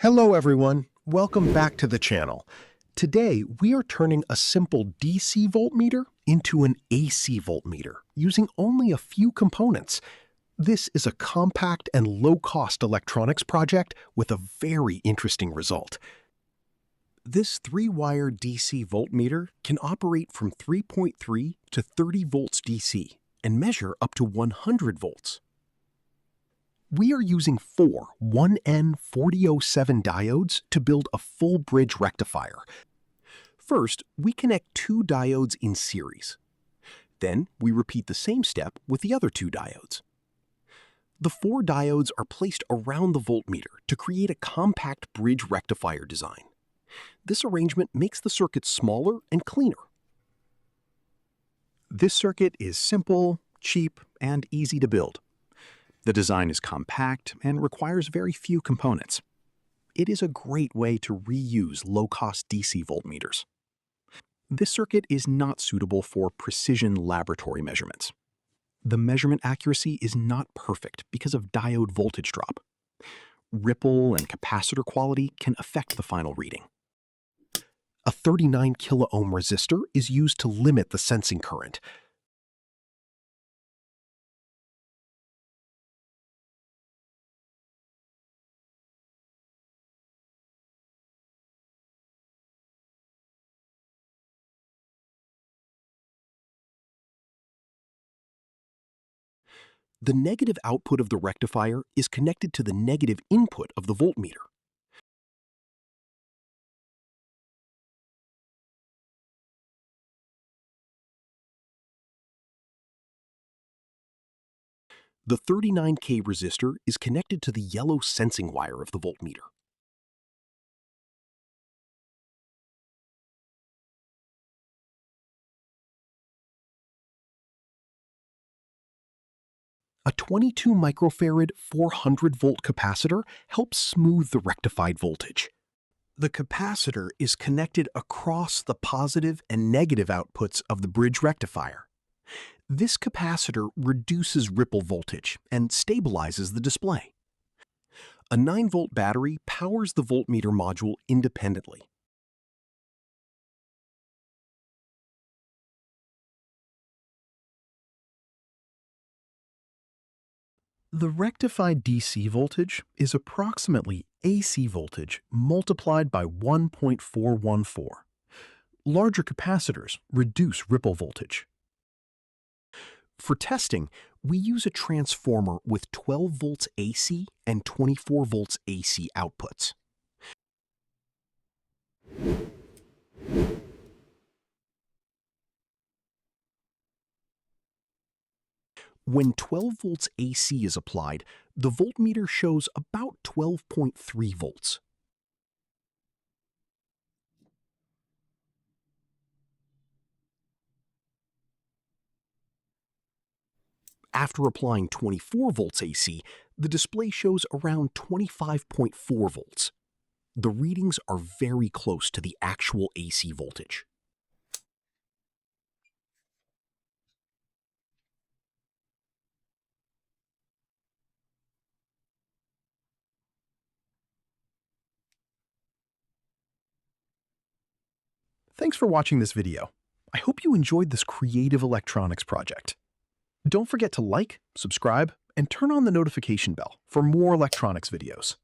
Hello everyone, welcome back to the channel. Today we are turning a simple DC voltmeter into an AC voltmeter using only a few components. This is a compact and low-cost electronics project with a very interesting result. This 3-wire DC voltmeter can operate from 3.3 to 30 volts DC and measure up to 100 volts. We are using 4 1N4007 diodes to build a full bridge rectifier. First, we connect 2 diodes in series. Then, we repeat the same step with the other 2 diodes. The 4 diodes are placed around the voltmeter to create a compact bridge rectifier design. This arrangement makes the circuit smaller and cleaner. This circuit is simple, cheap, and easy to build. The design is compact and requires very few components. It is a great way to reuse low-cost DC voltmeters. This circuit is not suitable for precision laboratory measurements. The measurement accuracy is not perfect because of diode voltage drop. Ripple and capacitor quality can affect the final reading. A 39 kilo-ohm resistor is used to limit the sensing current. The negative output of the rectifier is connected to the negative input of the voltmeter. The 39K resistor is connected to the yellow sensing wire of the voltmeter. A 22 microfarad 400 volt capacitor helps smooth the rectified voltage. The capacitor is connected across the positive and negative outputs of the bridge rectifier. This capacitor reduces ripple voltage and stabilizes the display. A 9-volt battery powers the voltmeter module independently. The rectified DC voltage is approximately AC voltage multiplied by 1.414. Larger capacitors reduce ripple voltage. For testing, we use a transformer with 12 volts AC and 24 volts AC outputs. When 12 volts AC is applied, the voltmeter shows about 12.3 volts. After applying 24 volts AC, the display shows around 25.4 volts. The readings are very close to the actual AC voltage. Thanks for watching this video. I hope you enjoyed this creative electronics project. Don't forget to like, subscribe, and turn on the notification bell for more electronics videos.